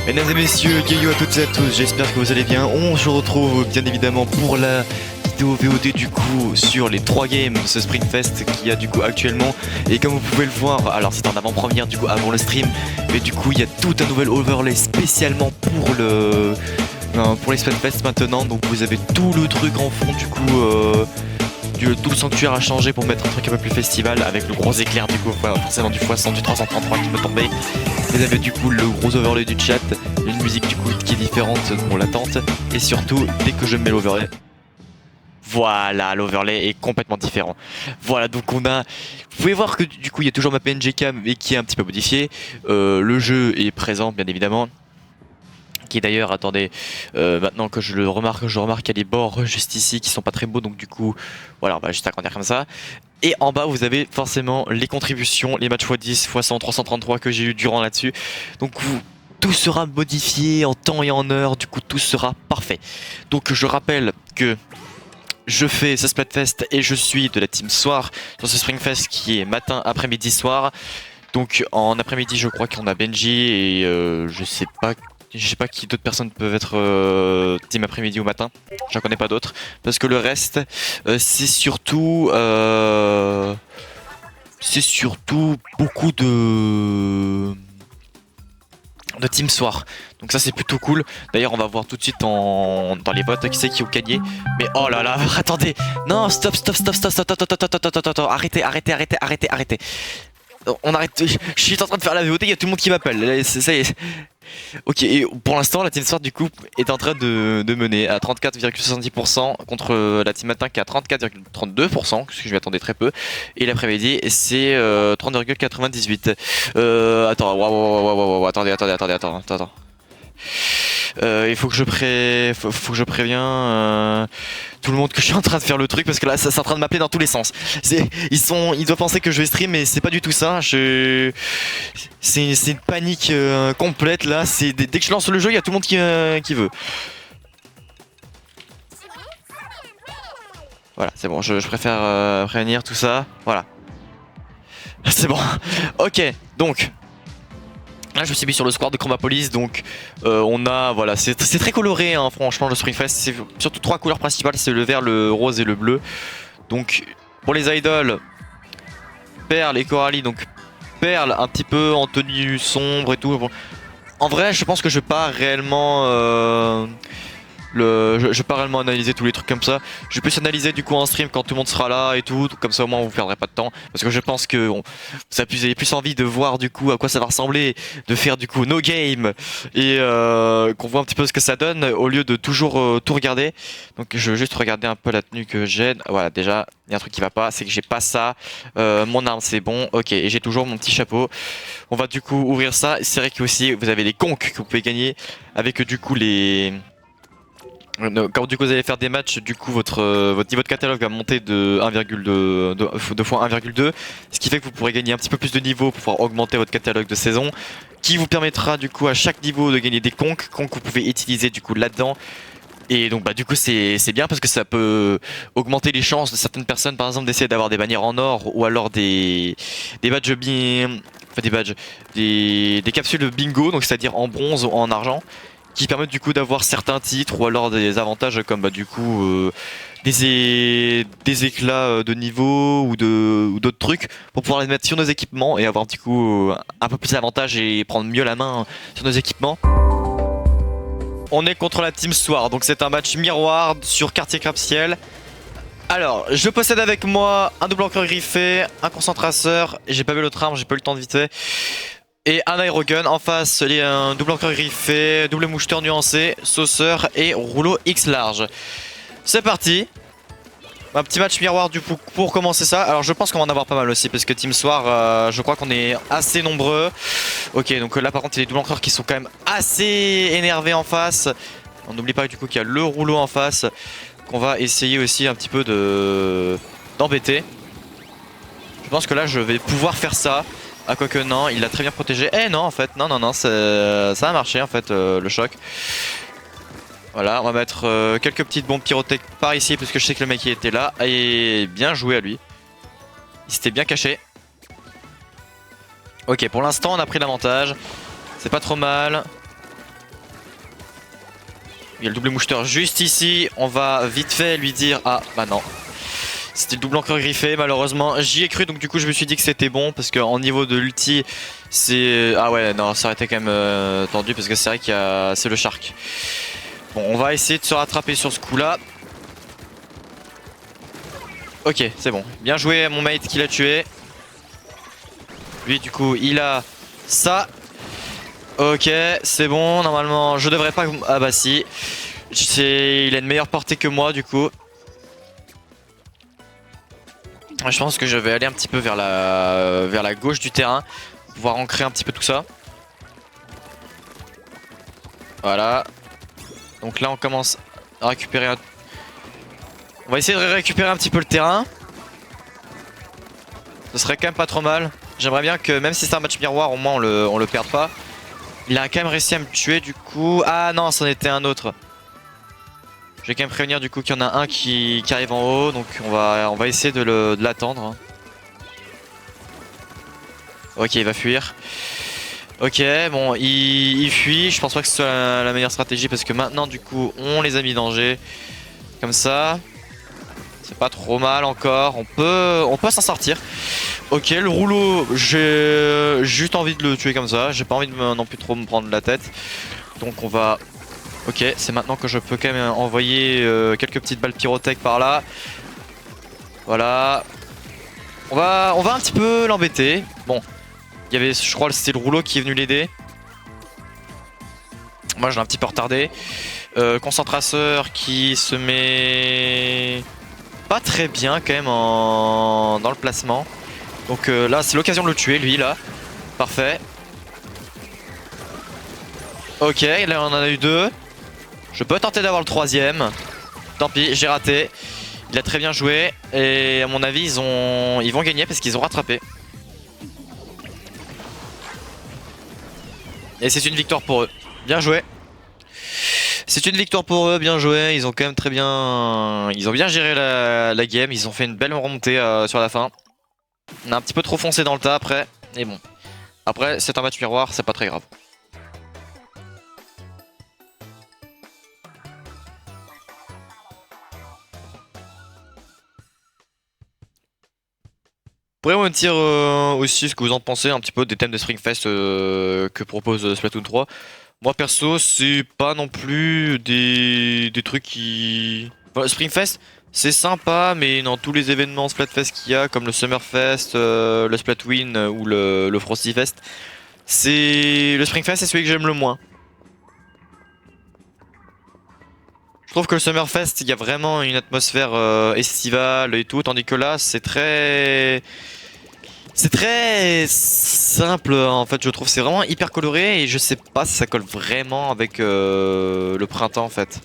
Mesdames et messieurs, yo à toutes et à tous, j'espère que vous allez bien. On se retrouve bien évidemment pour la vidéo VOD du coup sur les 3 games de ce Springfest qu'il y a du coup actuellement. Et comme vous pouvez le voir, alors c'est en avant-première du coup avant le stream, mais du coup il y a tout un nouvel overlay spécialement pour les Springfest maintenant. Donc vous avez tout le truc en fond du coup. Tout le sanctuaire a changé pour mettre un truc un peu plus festival avec le gros éclair du coup, forcément du x100 du 333 qui me tombait. Vous avez du coup le gros overlay du chat, une musique du coup qui est différente pour l'attente et surtout dès que je mets l'overlay, voilà, l'overlay est complètement différent. Voilà, donc on a, vous pouvez voir que du coup il y a toujours ma PNG cam mais qui est un petit peu modifié. Le jeu est présent bien évidemment. Qui d'ailleurs, attendez, maintenant que je remarque qu'il y a les bords juste ici qui sont pas très beaux, donc du coup, voilà, on va juste agrandir comme ça. Et en bas, vous avez forcément les contributions, les matchs x10, x100, 333 que j'ai eu durant là-dessus. Donc tout sera modifié en temps et en heure, du coup tout sera parfait. Donc je rappelle que je fais ce Splatfest et je suis de la team soir sur ce Springfest qui est matin, après-midi, soir. Donc en après-midi, je crois qu'on a Benji et je sais pas qui d'autres personnes peuvent être team après-midi ou matin. J'en connais pas d'autres. Parce que le reste, c'est surtout beaucoup de team soir. Donc ça c'est plutôt cool. D'ailleurs on va voir tout de suite dans les votes qui c'est qui ont gagné. Mais oh là là, attendez. Non, stop. Arrêtez. On arrête. Je suis en train de faire la VOD, il y a tout le monde qui m'appelle. Ça y est. Ok, et pour l'instant, la team soir du coup est en train de mener à 34,70% contre la team matin qui est à 34,32%, ce que je m'y attendais très peu. Et l'après-midi, c'est 30,98%. Attends. Il faut que je préviens tout le monde que je suis en train de faire le truc parce que là ça c'est en train de m'appeler dans tous les sens. Ils doivent penser que je vais stream mais c'est pas du tout ça. C'est une panique complète là. Dès que je lance le jeu, il y a tout le monde qui veut. Voilà, c'est bon, je préfère prévenir tout ça. Voilà. C'est bon. Ok, donc. Là je me suis mis sur le square de Chromapolis, donc on a, voilà, c'est très coloré hein, franchement le Springfest, c'est surtout 3 couleurs principales, c'est le vert, le rose et le bleu. Donc pour les idoles, Perle et Coralie, donc Perle un petit peu en tenue sombre et tout. Bon. En vrai je pense que je vais pas réellement... je vais pas réellement analyser tous les trucs comme ça. Je vais plus analyser du coup en stream quand tout le monde sera là et tout. Comme ça au moins vous perdrez pas de temps. Parce que je pense que vous avez plus envie de voir du coup à quoi ça va ressembler. De faire du coup no game. Et qu'on voit un petit peu ce que ça donne. Au lieu de toujours tout regarder. Donc je vais juste regarder un peu la tenue que j'ai. Voilà, déjà il y a un truc qui va pas. C'est que j'ai pas ça. Mon arme c'est bon. Ok, et j'ai toujours mon petit chapeau. On va du coup ouvrir ça. C'est vrai que aussi vous avez les conques que vous pouvez gagner. Avec du coup les... Quand du coup vous allez faire des matchs, du coup votre niveau de catalogue va monter de 2 fois 1,2, ce qui fait que vous pourrez gagner un petit peu plus de niveau pour pouvoir augmenter votre catalogue de saison, qui vous permettra du coup à chaque niveau de gagner des conques que vous pouvez utiliser du coup là-dedans. Et donc bah du coup c'est bien parce que ça peut augmenter les chances de certaines personnes par exemple d'essayer d'avoir des bannières en or ou alors des badges des capsules bingo, donc c'est-à-dire en bronze ou en argent, qui permettent du coup d'avoir certains titres ou alors des avantages comme bah du coup des éclats de niveau ou d'autres trucs pour pouvoir les mettre sur nos équipements et avoir du coup un peu plus d'avantages et prendre mieux la main sur nos équipements. On est contre la team soir, donc c'est un match miroir sur quartier Crapciel. Alors, je possède avec moi un double encreur griffé, un concentrateur, j'ai pas vu l'autre arme, j'ai pas eu le temps de vite fait. Et un aérogun, en face il y a un double encreur griffé, double moucheteur nuancé, sauceur et rouleau X large. C'est parti. Un petit match miroir du coup pour commencer ça. Alors je pense qu'on va en avoir pas mal aussi parce que Team Soir, je crois qu'on est assez nombreux. Ok, donc là par contre il y a les double encreurs qui sont quand même assez énervés en face. On n'oublie pas du coup qu'il y a le rouleau en face qu'on va essayer aussi un petit peu d'embêter. Je pense que là je vais pouvoir faire ça. Ah quoique non, il l'a très bien protégé. Eh non en fait, non, ça a marché en fait le choc. Voilà, on va mettre quelques petites bombes pyrotech par ici parce que je sais que le mec il était là. Et bien joué à lui. Il s'était bien caché. Ok, pour l'instant on a pris l'avantage. C'est pas trop mal. Il y a le double moucheteur juste ici. On va vite fait lui dire... Ah, bah non. C'était le double encreur griffé, malheureusement. J'y ai cru, donc du coup je me suis dit que c'était bon. Parce qu'en niveau de l'ulti, c'est... Ah ouais, non, ça aurait été quand même tendu. Parce que c'est vrai qu'il y a... C'est le Shark. Bon, on va essayer de se rattraper sur ce coup-là. Ok, c'est bon. Bien joué, mon mate qui l'a tué. Lui, du coup, il a ça. Ok, c'est bon. Normalement, je devrais pas... Ah bah si. Il a une meilleure portée que moi, du coup. Je pense que je vais aller un petit peu vers la gauche du terrain. Pour pouvoir ancrer un petit peu tout ça. Voilà. Donc là, on commence à récupérer... On va essayer de récupérer un petit peu le terrain. Ce serait quand même pas trop mal. J'aimerais bien que même si c'est un match miroir, au moins on le perde pas. Il a quand même réussi à me tuer du coup. Ah non, c'en était un autre. Je vais quand même prévenir du coup qu'il y en a un qui arrive en haut. Donc on va essayer de l'attendre. Ok, il va fuir. Ok, bon, il fuit. Je pense pas que ce soit la meilleure stratégie parce que maintenant du coup on les a mis en danger. Comme ça. C'est pas trop mal encore, on peut s'en sortir. Ok, le rouleau, j'ai juste envie de le tuer comme ça. J'ai pas envie de non plus trop me prendre la tête. Donc on va... Ok, c'est maintenant que je peux quand même envoyer quelques petites balles pyrotech par là. Voilà. On va un petit peu l'embêter. Bon, il y avait, je crois, c'était le rouleau qui est venu l'aider. Moi, je l'ai un petit peu retardé. Concentrateur qui se met... pas très bien quand même dans le placement. Donc là c'est l'occasion de le tuer lui là. Parfait. Ok, là on en a eu deux. Je peux tenter d'avoir le troisième. Tant pis, j'ai raté. Il a très bien joué. Et à mon avis ils vont gagner parce qu'ils ont rattrapé. Et c'est une victoire pour eux. Bien joué. C'est une victoire pour eux, bien joué, ils ont quand même très bien... Ils ont bien géré la game, ils ont fait une belle remontée sur la fin. On a un petit peu trop foncé dans le tas après, mais bon. Après, c'est un match miroir, c'est pas très grave. Vous pourriez me dire aussi ce que vous en pensez un petit peu des thèmes de Springfest que propose Splatoon 3. Moi perso, c'est pas non plus des trucs qui... Enfin, Springfest, c'est sympa, mais dans tous les événements Splatfest qu'il y a, comme le Summerfest, le Splatwin ou le Frostyfest, le Springfest c'est celui que j'aime le moins. Je trouve que le Summerfest, il y a vraiment une atmosphère estivale et tout, tandis que là, c'est très... C'est très simple en fait, je trouve. C'est vraiment hyper coloré et je sais pas si ça colle vraiment avec le printemps en fait.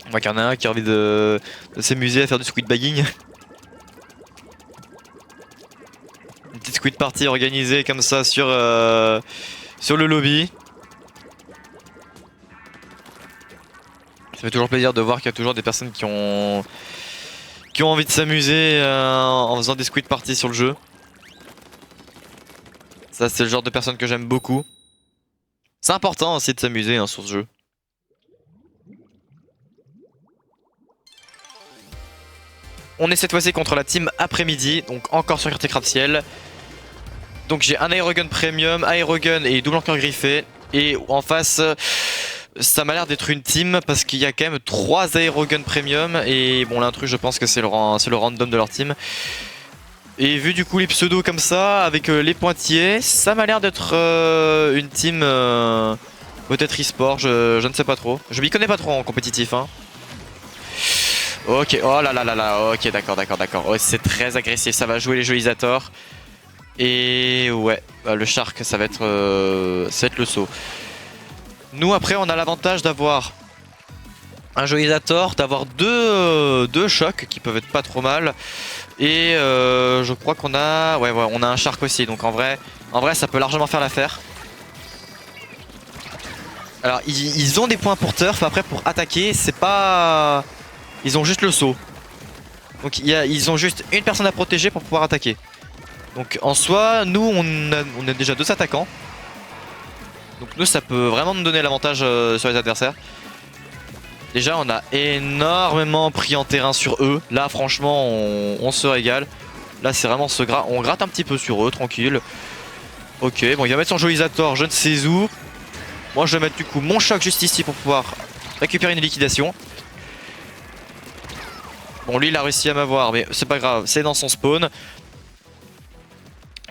On voit qu'il y en a un qui a envie de s'amuser à faire du squid bagging. Une petite squid party organisée comme ça sur le lobby. Ça fait toujours plaisir de voir qu'il y a toujours des personnes qui ont envie de s'amuser en faisant des squid parties sur le jeu. Ça c'est le genre de personnes que j'aime beaucoup. C'est important aussi de s'amuser hein, sur ce jeu. On est cette fois-ci contre la team après-midi, donc encore sur Carte Ciel. Donc j'ai un Aerogun Premium, Aerogun et double encreur griffé. Et en face, ça m'a l'air d'être une team parce qu'il y a quand même 3 Aerogun Premium. Et bon, l'intrus, je pense que c'est le random de leur team. Et vu du coup les pseudos comme ça, avec les pointillés, ça m'a l'air d'être une team peut-être e-sport, je ne sais pas trop. Je m'y connais pas trop en compétitif. Hein. Ok, oh là là là là, ok, d'accord. Oh, c'est très agressif, ça va jouer les Jolisators. Et ouais, bah, le Shark, ça va être le saut. Nous après, on a l'avantage d'avoir un Jolisator, d'avoir deux chocs qui peuvent être pas trop mal. Et je crois qu'on a... Ouais, on a un Shark aussi, donc en vrai ça peut largement faire l'affaire. Alors ils ont des points pour turf, après pour attaquer c'est pas... Ils ont juste le saut. Donc ils ont juste une personne à protéger pour pouvoir attaquer. Donc en soi, nous on a déjà 2 attaquants. Donc nous ça peut vraiment nous donner l'avantage sur les adversaires. Déjà on a énormément pris en terrain sur eux. Là franchement on se régale. Là c'est vraiment on gratte un petit peu sur eux, tranquille. Ok, bon il va mettre son Joysator, je ne sais où. Moi je vais mettre du coup mon choc juste ici pour pouvoir récupérer une liquidation. Bon lui il a réussi à m'avoir mais c'est pas grave, c'est dans son spawn.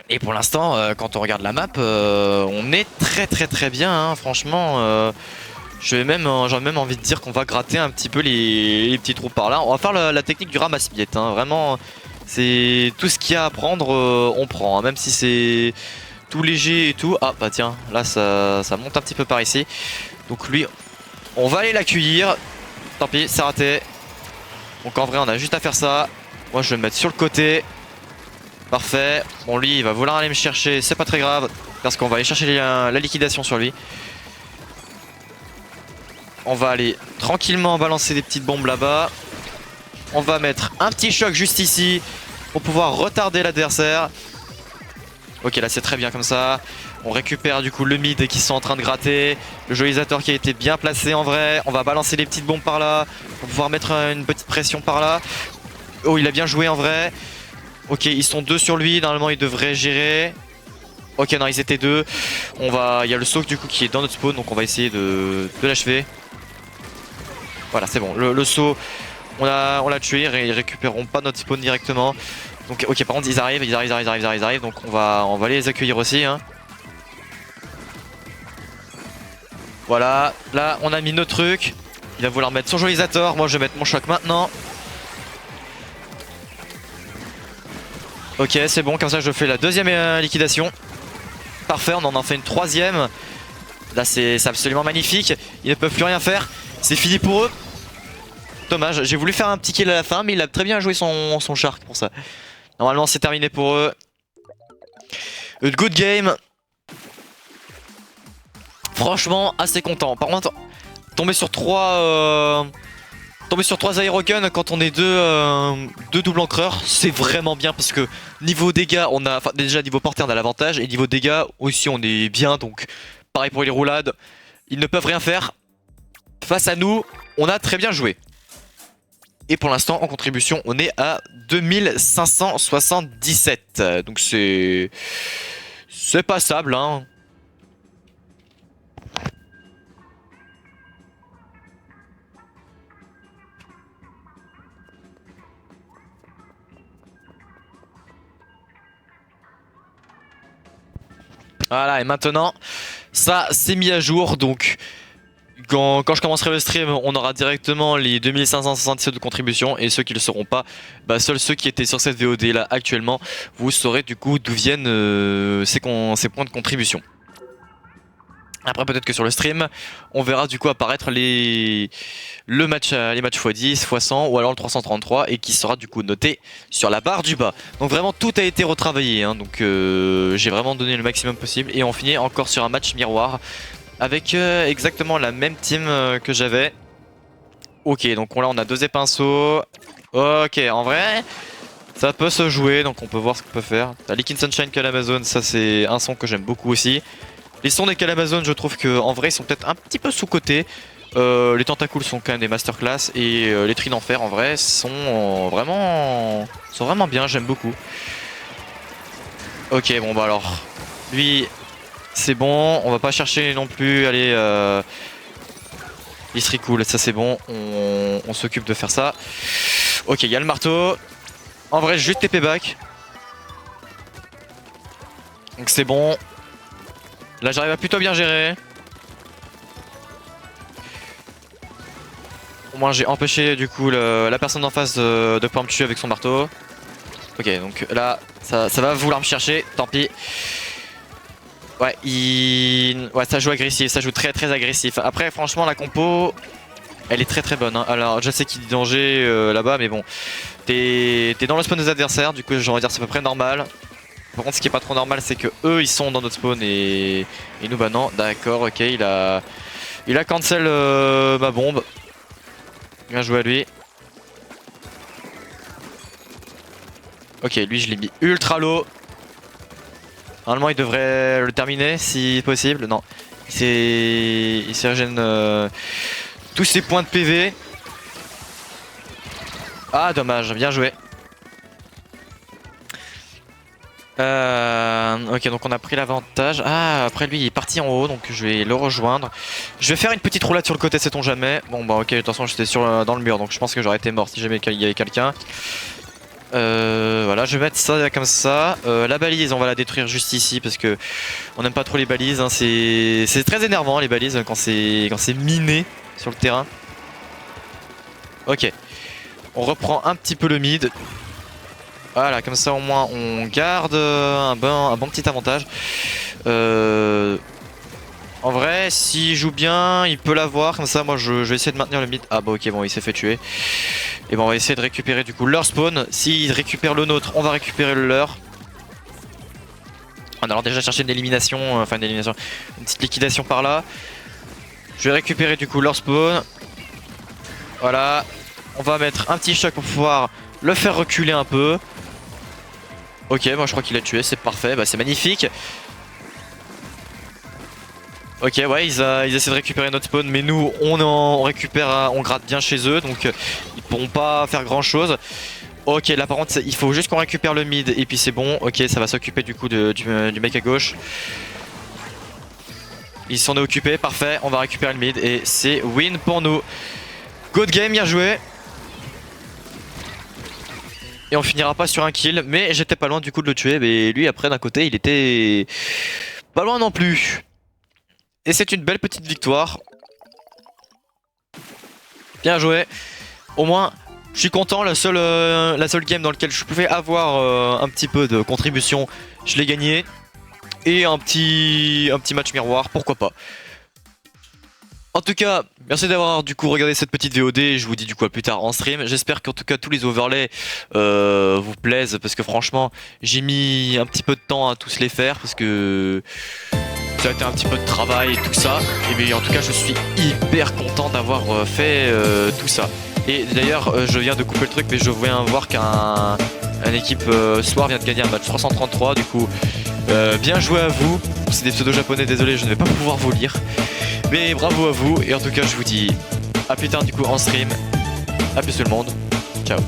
Et pour l'instant quand on regarde la map on est très bien hein. Franchement j'aurais même envie de dire qu'on va gratter un petit peu les petits trous par là. On va faire la technique du ramasse-miettes hein. Vraiment c'est tout ce qu'il y a à prendre on prend hein. Même si c'est tout léger et tout. Ah bah tiens là ça monte un petit peu par ici. Donc lui on va aller l'accueillir. Tant pis c'est raté. Donc en vrai on a juste à faire ça. Moi je vais me mettre sur le côté. Parfait. Bon lui il va vouloir aller me chercher. C'est pas très grave. Parce qu'on va aller chercher la liquidation sur lui. On va aller tranquillement balancer des petites bombes là-bas. On va mettre un petit choc juste ici. Pour pouvoir retarder l'adversaire. Ok là c'est très bien comme ça. On récupère du coup le mid qui sont en train de gratter. Le Joysator qui a été bien placé en vrai. On va balancer les petites bombes par là. Pour pouvoir mettre une petite pression par là. Oh il a bien joué en vrai. Ok ils sont deux sur lui. Normalement il devrait gérer. Ok non ils étaient deux. Il y a le soak du coup qui est dans notre spawn. Donc on va essayer de l'achever. Voilà c'est bon. Le saut on l'a tué. Ils récupéreront pas notre spawn directement. Donc ok par contre ils arrivent. Donc on va les accueillir aussi hein. Voilà, là on a mis nos trucs. Il va vouloir mettre son Joysator. Moi je vais mettre mon choc maintenant. Ok c'est bon, comme ça je fais la deuxième liquidation. Parfait, on en a fait une troisième. Là c'est absolument magnifique. Ils ne peuvent plus rien faire. C'est fini pour eux. Dommage, j'ai voulu faire un petit kill à la fin, mais il a très bien joué son shark pour ça. Normalement c'est terminé pour eux. A good game. Franchement assez content. Par contre tomber sur 3 aéroguns quand on est deux doubles encreurs, c'est vraiment bien parce que niveau dégâts on a, enfin déjà niveau portée on a l'avantage et niveau dégâts aussi on est bien. Donc pareil pour les roulades, ils ne peuvent rien faire face à nous. On a très bien joué. Et pour l'instant en contribution on est à 2577. Donc c'est passable hein. Voilà et maintenant ça c'est mis à jour. Donc quand je commencerai le stream on aura directement les 2577 de contribution. Et ceux qui ne le seront pas, bah seuls ceux qui étaient sur cette VOD là actuellement, vous saurez du coup d'où viennent ces points de contribution. Après peut-être que sur le stream on verra du coup apparaître les matchs x10, x100 ou alors le 333 et qui sera du coup noté sur la barre du bas. Donc vraiment tout a été retravaillé hein. Donc j'ai vraiment donné le maximum possible. Et on finit encore sur un match miroir avec exactement la même team que j'avais. Ok donc là on a deux épinceaux. Ok en vrai ça peut se jouer, donc on peut voir ce qu'on peut faire. La Liquid Sunshine Calamazone, ça c'est un son que j'aime beaucoup aussi. Les sons des Calamazone, je trouve qu'en vrai ils sont peut-être un petit peu sous-cotés. Les Tentacles sont quand même des masterclass. Et les Tris d'Enfer en vrai sont vraiment bien, j'aime beaucoup. Ok bon bah alors lui c'est bon, on va pas chercher non plus. Allez il serait cool, ça c'est bon, on s'occupe de faire ça. Ok il y a le marteau. En vrai juste TP back. Donc c'est bon. Là j'arrive à plutôt bien gérer. Au moins j'ai empêché du coup la personne en face de pouvoir me tuer avec son marteau. Ok donc là ça va vouloir me chercher, tant pis. Ouais ça joue agressif, ça joue très agressif. Après franchement la compo elle est très bonne hein. Alors je sais qu'il y a danger là-bas mais bon. T'es dans le spawn des adversaires, du coup j'aurais dire c'est à peu près normal. Par contre ce qui est pas trop normal c'est que eux ils sont dans notre spawn et nous bah non. D'accord ok il a cancel ma bombe. Bien joué à lui. Ok lui je l'ai mis ultra low. Normalement il devrait le terminer si possible. Non Il s'est régène tous ses points de PV. Ah dommage, bien joué. Ok, donc on a pris l'avantage. Ah, après lui il est parti en haut, donc je vais le rejoindre. Je vais faire une petite roulade sur le côté, sait-on jamais. Bon bah ok, de toute façon j'étais dans le mur, donc je pense que j'aurais été mort si jamais il y avait quelqu'un. Voilà, je vais mettre ça comme ça. La balise, on va la détruire juste ici parce que on n'aime pas trop les balises. Hein. C'est très énervant les balises quand c'est miné sur le terrain. Ok, on reprend un petit peu le mid. Voilà, comme ça au moins on garde un bon petit avantage. En vrai, s'il joue bien, il peut l'avoir. Comme ça, moi je vais essayer de maintenir le mid. Ah bah ok, bon, il s'est fait tuer. Et bon, on va essayer de récupérer du coup leur spawn. S'il récupère le nôtre, on va récupérer le leur. En allant déjà chercher une élimination, enfin une petite liquidation par là. Je vais récupérer du coup leur spawn. Voilà. On va mettre un petit choc pour pouvoir le faire reculer un peu. Ok, moi je crois qu'il a tué, c'est parfait, bah c'est magnifique. Ok, ouais, ils essaient de récupérer notre spawn, mais nous on récupère, on gratte bien chez eux, donc ils pourront pas faire grand chose. Ok, là par contre il faut juste qu'on récupère le mid et puis c'est bon. Ok, ça va s'occuper du coup du mec à gauche. Ils s'en est occupés, parfait, on va récupérer le mid et c'est win pour nous. Good game, bien joué. Et on finira pas sur un kill, mais j'étais pas loin du coup de le tuer. Mais lui après d'un côté il était pas loin non plus. Et c'est une belle petite victoire. Bien joué. Au moins je suis content, la seule game dans laquelle je pouvais avoir un petit peu de contribution, je l'ai gagné. Et un petit match miroir, pourquoi pas. En tout cas, merci d'avoir du coup regardé cette petite VOD, je vous dis du coup à plus tard en stream. J'espère qu'en tout cas tous les overlays vous plaisent parce que franchement j'ai mis un petit peu de temps à tous les faire parce que ça a été un petit peu de travail et tout ça. Et bien en tout cas je suis hyper content d'avoir fait tout ça. Et d'ailleurs je viens de couper le truc mais je viens voir qu'un équipe Soir vient de gagner un match 333 du coup. Bien joué à vous, c'est des pseudos japonais, désolé je ne vais pas pouvoir vous lire. Mais bravo à vous et en tout cas je vous dis à plus tard du coup en stream. A plus tout le monde, ciao.